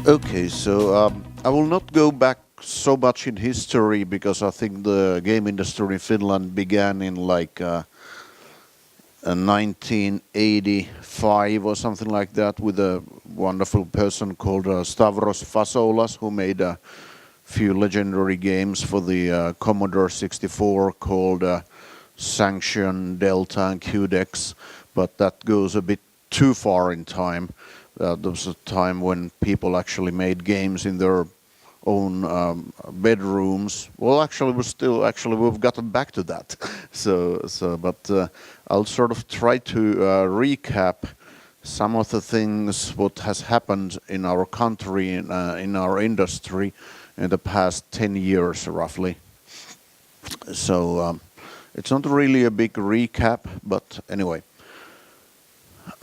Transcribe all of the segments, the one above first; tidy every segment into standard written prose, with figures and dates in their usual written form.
Okay, so I will not go back so much in history because I think the game industry in Finland began in 1985 or something like that with a wonderful person called Stavros Fasolas who made a few legendary games for the Commodore 64 called Sanction, Delta and Qdex, but that goes a bit too far in time. There was a time when people actually made games in their own bedrooms. Well, actually, we've gotten back to that. But I'll sort of try to recap some of the things what has happened in our country in our industry in the past 10 years, roughly. So it's not really a big recap, but anyway.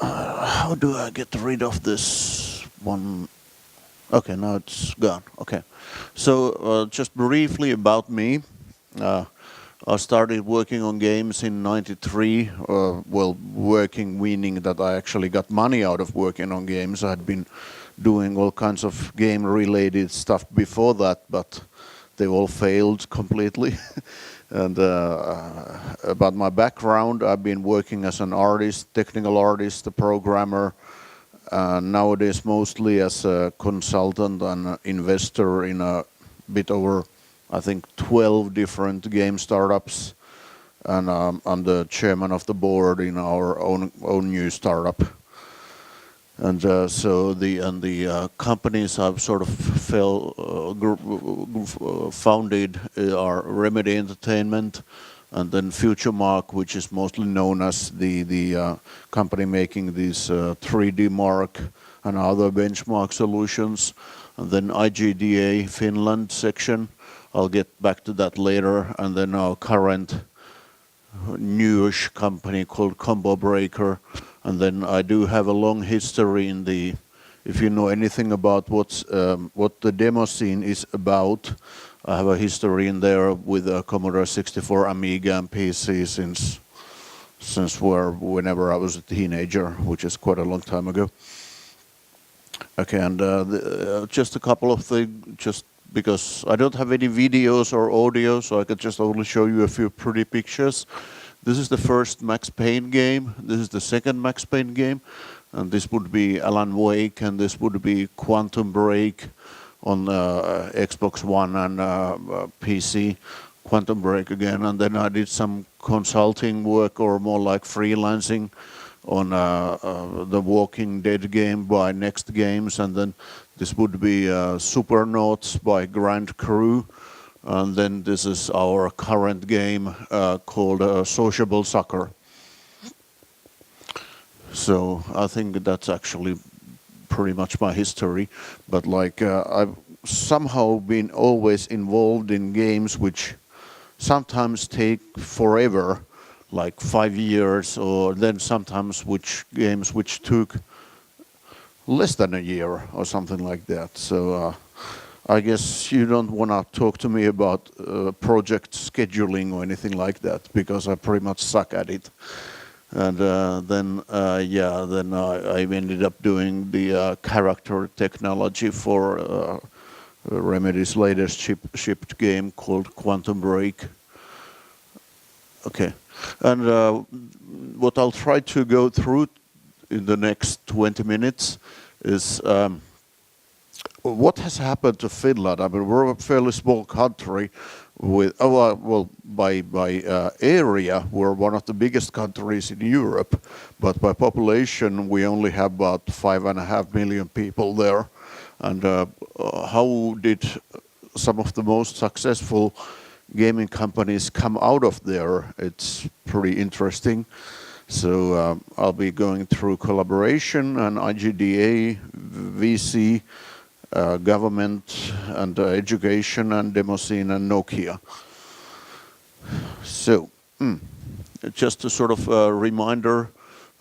How do I get rid of this one? Okay, now it's gone. Okay. So just briefly about me. I started working on games in '93. Well, working meaning that I actually got money out of working on games. I had been doing all kinds of game-related stuff before that, but they all failed completely. And about my background, I've been working as an artist, technical artist, a programmer, nowadays mostly as a consultant and investor in a bit over, I think, 12 different game startups. And I'm the chairman of the board in our own new startup. And so the companies I've sort of founded are Remedy Entertainment, and then FutureMark, which is mostly known as the company making these 3D Mark and other benchmark solutions, and then IGDA Finland section. I'll get back to that later, and then our current newish company called Combo Breaker. And then I do have a long history in the, if you know anything about what the demo scene is about, I have a history in there with Commodore 64, Amiga and PC since whenever I was a teenager, which is quite a long time ago. Okay, and just a couple of things, just because I don't have any videos or audio, so I could just only show you a few pretty pictures. This is the first Max Payne game, this is the second Max Payne game, and this would be Alan Wake, and this would be Quantum Break on Xbox One and PC, Quantum Break again, and then I did some consulting work or more like freelancing on the Walking Dead game by Next Games, and then this would be Supernauts by Grand Crew. And then this is our current game called Sociable Soccer. So I think that's actually pretty much my history. But like I've somehow been always involved in games which sometimes take forever, like 5 years, or then sometimes games which took less than a year or something like that. So I guess you don't want to talk to me about project scheduling or anything like that, because I pretty much suck at it. And then I ended up doing the character technology for Remedy's latest shipped game called Quantum Break. Okay, and what I'll try to go through in the next 20 minutes is what has happened to Finland. I mean, we're a fairly small country with, by area, we're one of the biggest countries in Europe, but by population, we only have about 5.5 million people there. And how did some of the most successful gaming companies come out of there? It's pretty interesting. So I'll be going through collaboration and IGDA, VC, government and education and demo scene and Nokia. So just a sort of a reminder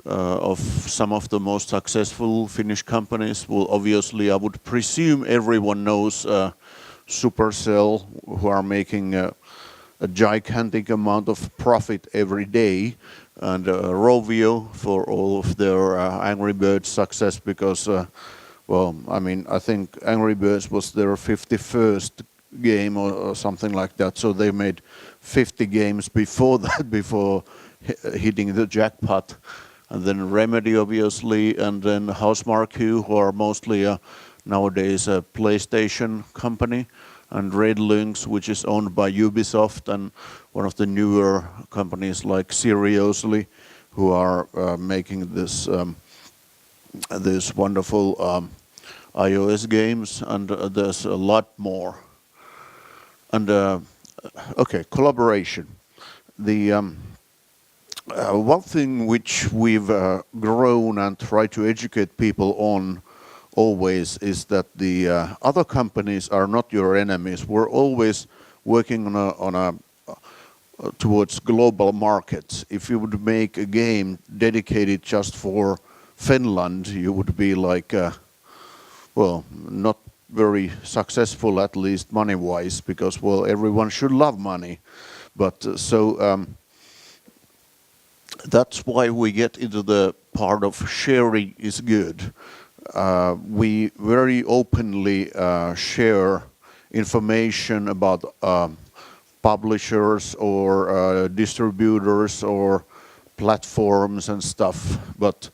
of some of the most successful Finnish companies. Well, obviously I would presume everyone knows Supercell, who are making a gigantic amount of profit every day, and Rovio for all of their Angry Birds success, because well, I mean, I think Angry Birds was their 51st game or something like that. So they made 50 games before that, before hitting the jackpot. And then Remedy, obviously, and then Housemarque, who are mostly nowadays a PlayStation company, and Red Lynx, which is owned by Ubisoft, and one of the newer companies like Seriously, who are making this wonderful iOS games, and there's a lot more. And okay, collaboration. The one thing which we've grown and tried to educate people on always is that the other companies are not your enemies. We're always working on a towards global markets. If you would make a game dedicated just for Finland, you would be like, well, not very successful, at least money-wise, because, well, everyone should love money. But that's why we get into the part of sharing is good. We very openly share information about publishers or distributors or platforms and stuff, but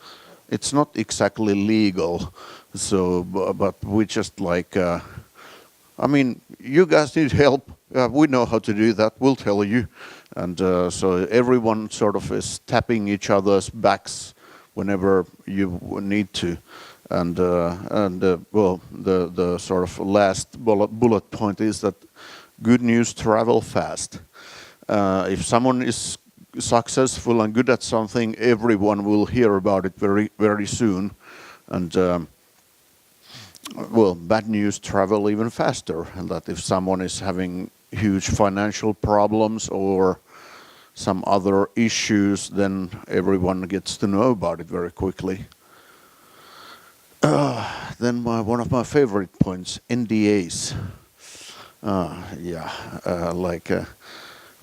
it's not exactly legal. So, but we just like, I mean, you guys need help. We know how to do that. We'll tell you. And so everyone sort of is tapping each other's backs whenever you need to. And well, the sort of last bullet point is that good news travel fast. If someone is successful and good at something, everyone will hear about it very, very soon. And well, bad news travel even faster. And that if someone is having huge financial problems or some other issues, then everyone gets to know about it very quickly. Then one of my favorite points, NDAs.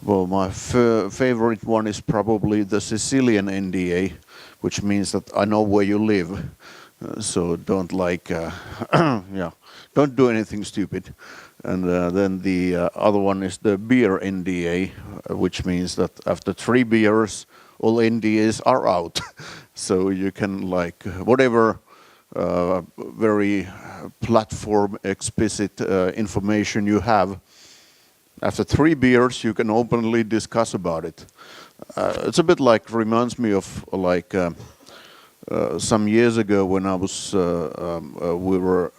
Well, my favorite one is probably the Sicilian NDA, which means that I know where you live. So don't don't do anything stupid. And then the other one is the beer NDA, which means that after 3 beers, all NDAs are out. So you can like whatever very platform explicit information you have. After 3 beers, you can openly discuss about it. It's a bit like, reminds me of like some years ago when I was, we were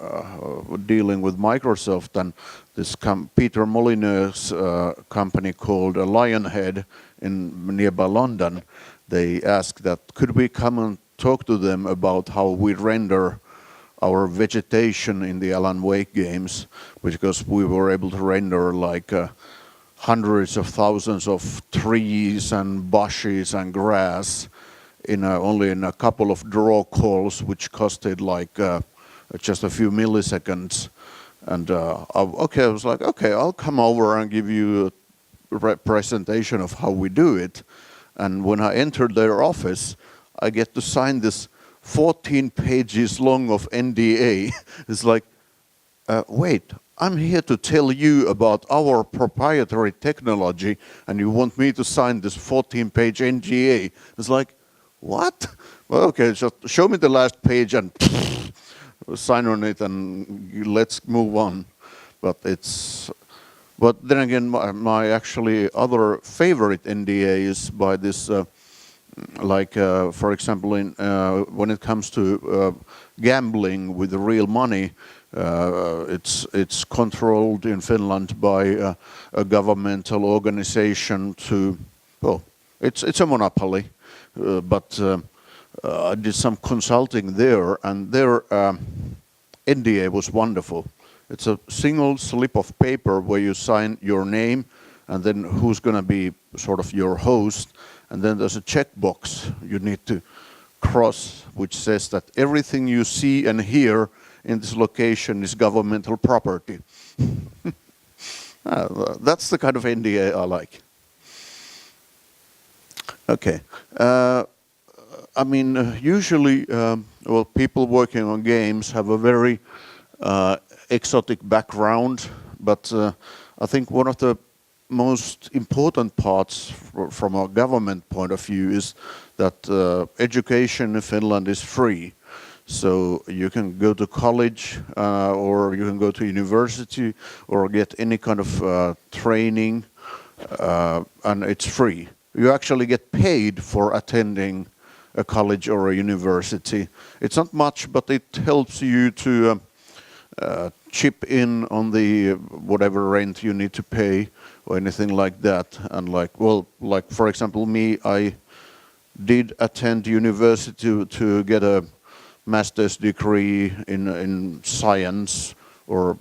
dealing with Microsoft, and this Peter Molyneux's company called Lionhead in nearby London, they asked that could we come and talk to them about how we render our vegetation in the Alan Wake games, because we were able to render like hundreds of thousands of trees and bushes and grass in only in a couple of draw calls, which costed like just a few milliseconds. And I was like, okay, I'll come over and give you a representation of how we do it. And when I entered their office, I get to sign this 14 pages long of NDA. It's like, wait, I'm here to tell you about our proprietary technology, and you want me to sign this 14-page NDA? It's like, what? Well, okay, just show me the last page and sign on it, and let's move on. But then again, my actually other favorite NDA is by this. For example, when it comes to gambling with real money, it's controlled in Finland by a governmental organization. It's a monopoly, but I did some consulting there, and their NDA was wonderful. It's a single slip of paper where you sign your name and then who's going to be sort of your host. And then there's a checkbox you need to cross, which says that everything you see and hear in this location is governmental property. That's the kind of NDA I like. Okay. I mean, usually, well, people working on games have a very exotic background, but I think one of the most important parts from a government point of view is that education in Finland is free. So you can go to college or you can go to university or get any kind of training and it's free. You actually get paid for attending a college or a university. It's not much, but it helps you to chip in on the whatever rent you need to pay or anything like that. And like for example, me, I did attend university to get a master's degree in science, or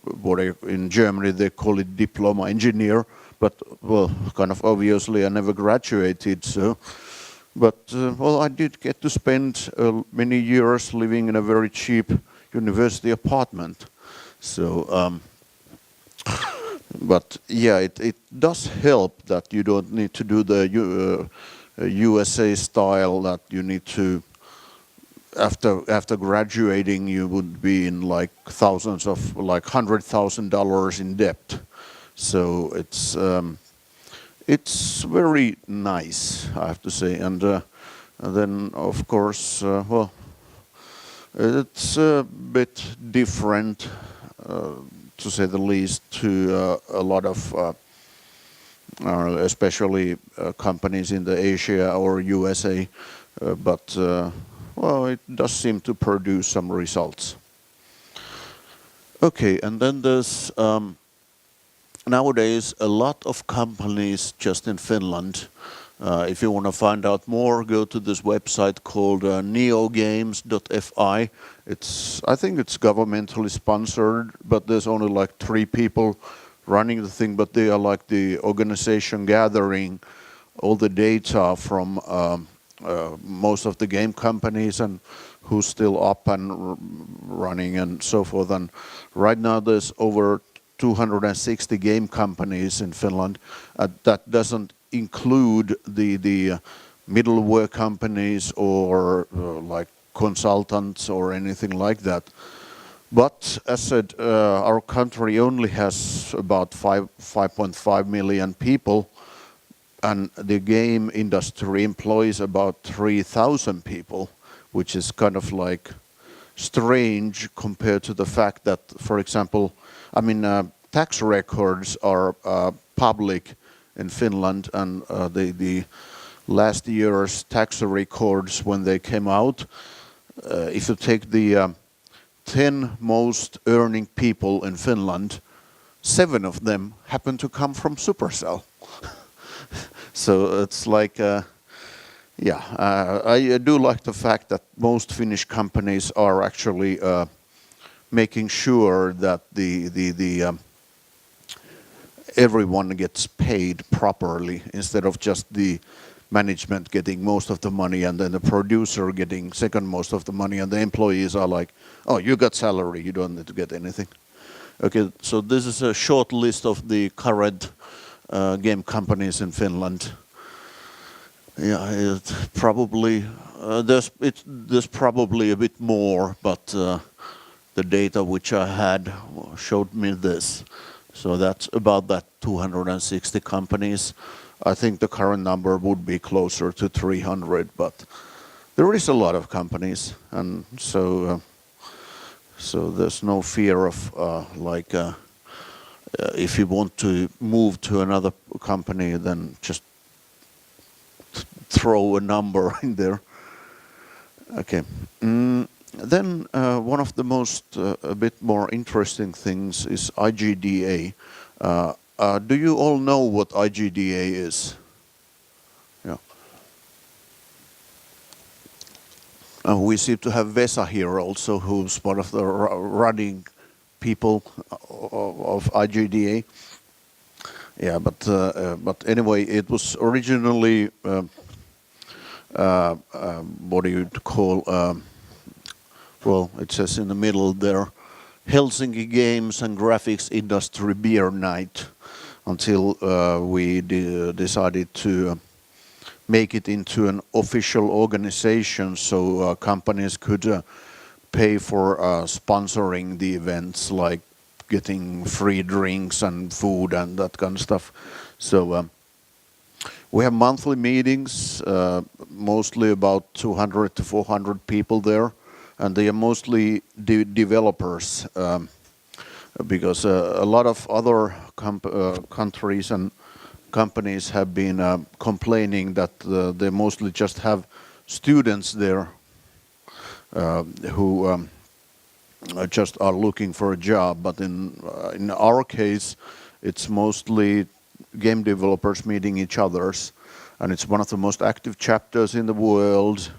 in Germany they call it diploma engineer. But well, kind of obviously I never graduated, so. But well, I did get to spend many years living in a very cheap university apartment. So, but yeah, it does help that you don't need to do the USA style, that you need to, after graduating, you would be in like thousands of, like $100,000 in debt. So it's very nice, I have to say. And then, of course, well, it's a bit different, to say the least, to a lot of, especially companies in the Asia or USA. But, well, it does seem to produce some results. Okay, and then there's nowadays a lot of companies just in Finland. If you want to find out more, go to this website called neogames.fi. I think it's governmentally sponsored, but there's only like 3 people running the thing, but they are like the organization gathering all the data from most of the game companies and who's still up and running and so forth. And right now there's over 260 game companies in Finland. That doesn't include the middleware companies or like consultants or anything like that. But as said, our country only has about 5.5 million people, and the game industry employs about 3,000 people, which is kind of like strange compared to the fact that, for example, I mean, tax records are public in Finland, and the last year's tax records, when they came out, if you take the 10 most earning people in Finland, 7 of them happen to come from Supercell. So it's like, yeah, I do like the fact that most Finnish companies are actually making sure that the everyone gets paid properly, instead of just the management getting most of the money and then the producer getting second most of the money, and the employees are like, oh, you got salary, you don't need to get anything. Okay, so this is a short list of the current game companies in Finland. Yeah, probably there's probably a bit more, but the data which I had showed me this. So that's about that 260 companies. I think the current number would be closer to 300, but there is a lot of companies, and so there's no fear of if you want to move to another company, then just throw a number in there. Okay. Then one of the most, a bit more interesting things is IGDA. Do you all know what IGDA is? Yeah. We seem to have Vesa here also, who's one of the running people of IGDA. Yeah, but anyway, it was originally what do you call? Well, it says in the middle there, Helsinki Games and Graphics Industry Beer Night, until we decided to make it into an official organization, so companies could pay for sponsoring the events, like getting free drinks and food and that kind of stuff. So we have monthly meetings, mostly about 200 to 400 people there, and they are mostly developers, because a lot of other countries and companies have been complaining that they mostly just have students there who just are looking for a job. But in our case, it's mostly game developers meeting each others, and it's one of the most active chapters in the world.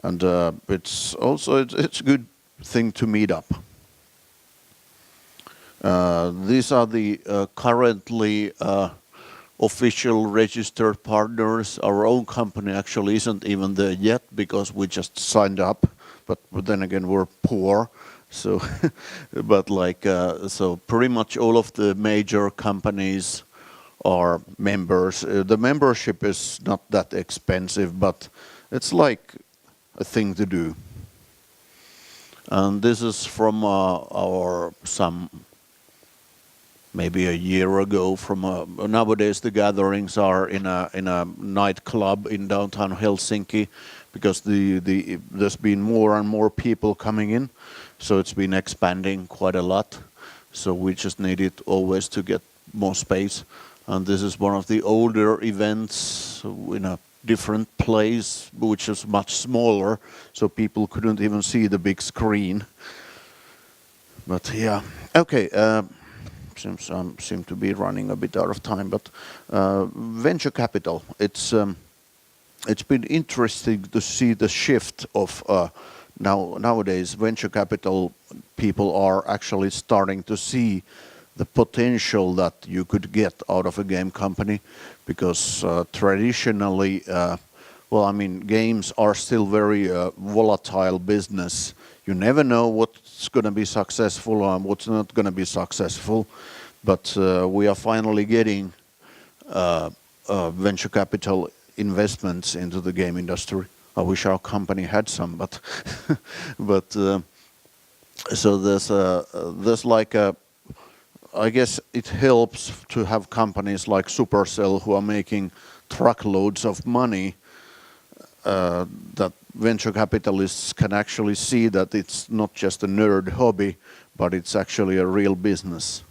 And it's a good thing to meet up. These are the currently official registered partners. Our own company actually isn't even there yet because we just signed up, but then again we're poor. So, but like so, pretty much all of the major companies are members. The membership is not that expensive, but it's like a thing to do. And this is from maybe a year ago. From nowadays the gatherings are in a nightclub in downtown Helsinki, because there's been more and more people coming in, so it's been expanding quite a lot. So we just needed always to get more space. And this is one of the older events in a different place, which is much smaller, so people couldn't even see the big screen. But yeah, okay. Seem to be running a bit out of time, but venture capital. It's been interesting to see the shift of nowadays. Venture capital people are actually starting to see the potential that you could get out of a game company, because traditionally, well, I mean, games are still very volatile business. You never know what's going to be successful and what's not going to be successful. But we are finally getting venture capital investments into the game industry. I wish our company had some, but but so there's like a, I guess it helps to have companies like Supercell who are making truckloads of money, that venture capitalists can actually see that it's not just a nerd hobby, but it's actually a real business.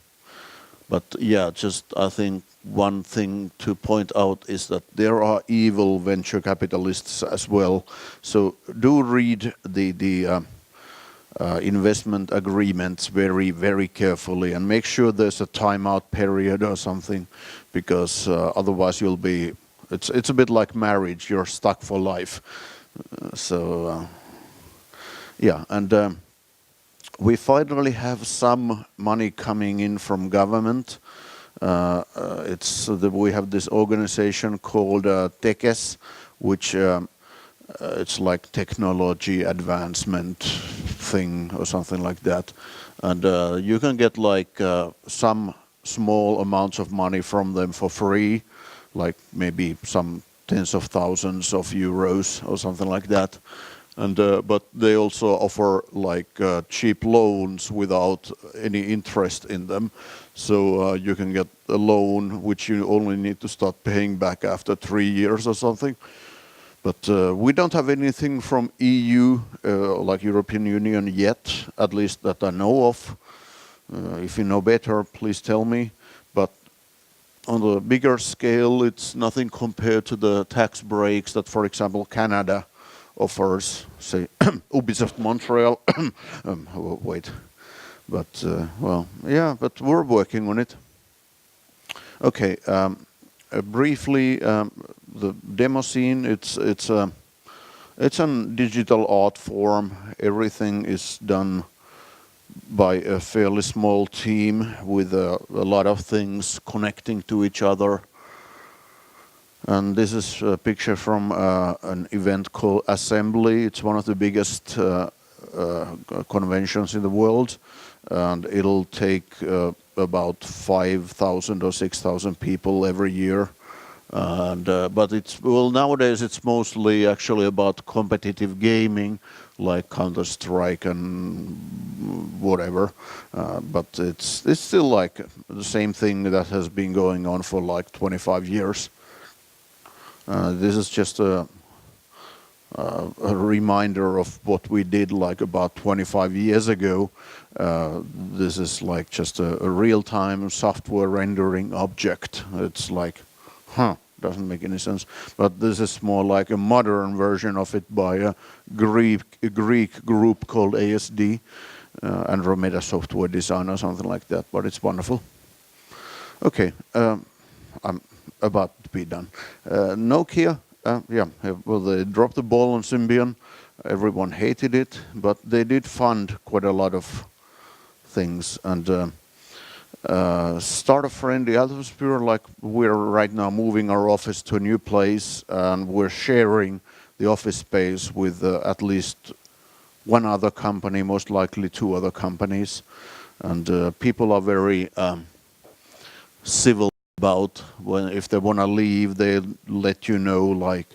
But yeah, just I think one thing to point out is that there are evil venture capitalists as well. So do read the investment agreements very, very carefully, and make sure there's a timeout period or something, because otherwise you'll be. It's a bit like marriage; you're stuck for life. Yeah, and we finally have some money coming in from government. We have this organization called TEKES, which it's like technology advancement thing or something like that, and you can get like some small amounts of money from them for free, like maybe some tens of thousands of euros or something like that. And but they also offer like cheap loans without any interest in them. So you can get a loan which you only need to start paying back after 3 years or something. But we don't have anything from EU, like European Union yet, at least that I know of. If you know better, please tell me. But on the bigger scale, it's nothing compared to the tax breaks that, for example, Canada offers, say, Ubisoft Montreal. Wait, but well, yeah, but we're working on it. Okay, briefly, the demo scene. It's a digital art form. Everything is done by a fairly small team with a lot of things connecting to each other. And this is a picture from an event called Assembly. It's one of the biggest conventions in the world, and it'll take about 5,000 or 6,000 people every year. And but it's well nowadays it's mostly actually about competitive gaming like Counter-Strike and whatever. But it's still like the same thing that has been going on for like 25 years. This is just a reminder of what we did like about 25 years ago. This is like just a real-time software rendering object. It's like, doesn't make any sense. But this is more like a modern version of it by a Greek group called ASD, Andromeda Software Design or something like that. But it's wonderful. Okay, I'm about to be done. Nokia. Well, they dropped the ball on Symbian. Everyone hated it, but they did fund quite a lot of things. And startup-friendly atmosphere, like we're right now moving our office to a new place, and we're sharing the office space with at least one other company, most likely two other companies. And people are very civil about if they want to leave, they let you know like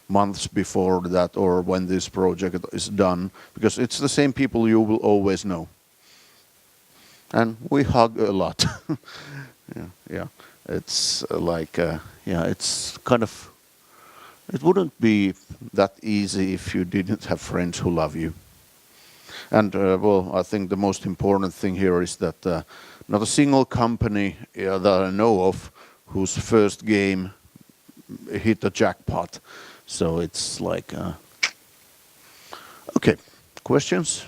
months before that or when this project is done, because it's the same people you will always know. And we hug a lot. yeah. It's like, it's kind of, it wouldn't be that easy if you didn't have friends who love you. And well, I think the most important thing here is that not a single company that I know of whose first game hit the jackpot. So it's like, okay, questions?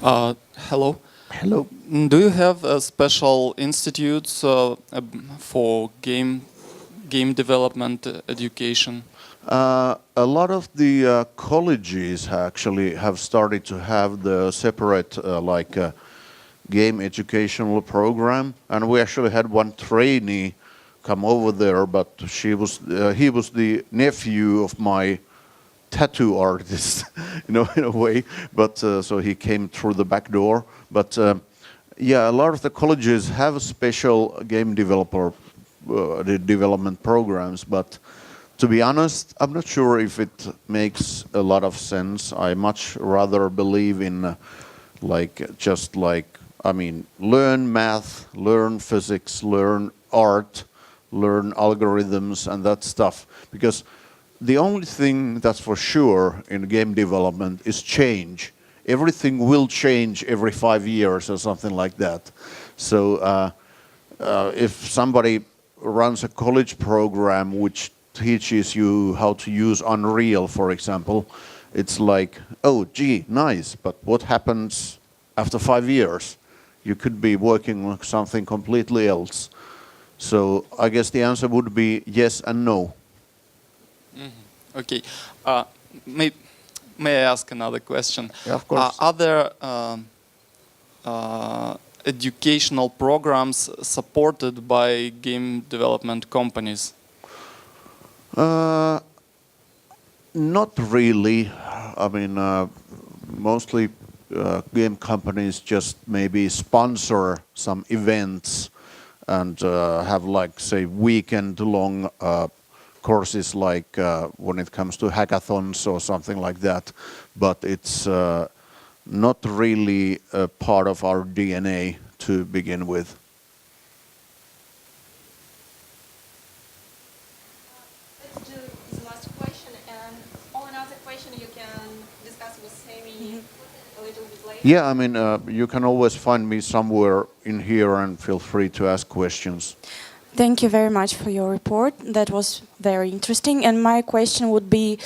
Hello. Hello. Do you have special institutes for game development education? A lot of the colleges actually have started to have the separate game educational program, and we actually had one trainee come over there, but he was the nephew of my tattoo artist, in a way. But so he came through the back door. But yeah, a lot of the colleges have special game development programs, but to be honest, I'm not sure if it makes a lot of sense. I much rather believe in learn math, learn physics, learn art, learn algorithms and that stuff. Because the only thing that's for sure in game development is change. Everything will change every 5 years or something like that. So if somebody runs a college program which teaches you how to use Unreal, for example, it's like, oh, gee, nice, but what happens after 5 years? You could be working on something completely else. So I guess the answer would be yes and no. Mm-hmm. Okay. May I ask another question? Yeah, of course. Are there educational programs supported by game development companies? Not really. I mean, mostly game companies just maybe sponsor some events and have like, say, weekend-long courses like when it comes to hackathons or something like that. But it's not really a part of our DNA to begin with. Let's do this last question, and all another question you can discuss with Sami a little bit later. Yeah, I mean, you can always find me somewhere in here and feel free to ask questions. Thank you very much for your report. That was very interesting. And my question would be,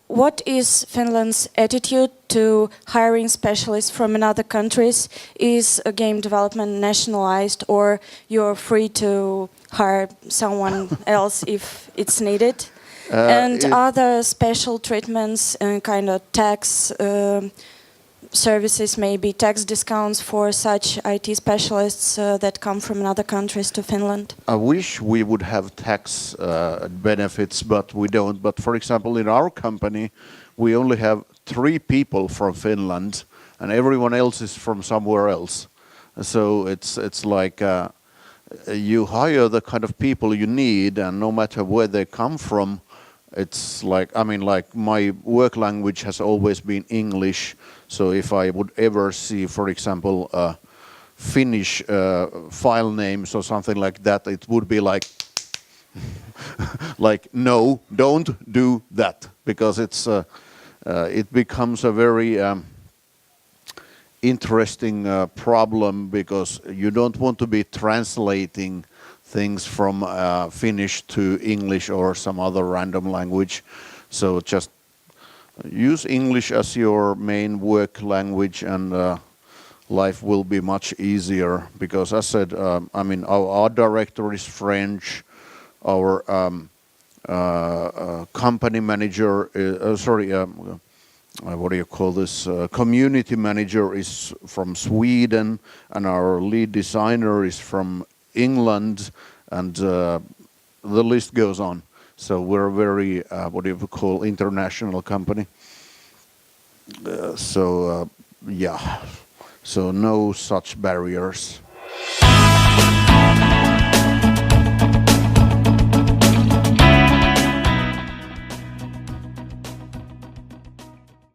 what is Finland's attitude to hiring specialists from another countries? Is game development nationalized, or you're free to hire someone else if it's needed? And are there special treatments and kind of tax services, maybe tax discounts for such IT specialists that come from other countries to Finland? I wish we would have tax benefits, but we don't. But for example, in our company, we only have 3 people from Finland, and everyone else is from somewhere else. So it's like you hire the kind of people you need, and no matter where they come from, it's like, I mean, like my work language has always been English. So if I would ever see, for example, Finnish file names or something like that, it would be like, like, no, don't do that, because it becomes a very interesting problem, because you don't want to be translating things from Finnish to English or some other random language. So just use English as your main work language, and life will be much easier. Because as I said, I mean, our art director is French, our company manager, what do you call this? Community manager is from Sweden, and our lead designer is from England, and the list goes on. So we're a very, what do you call, international company. Yeah, so no such barriers.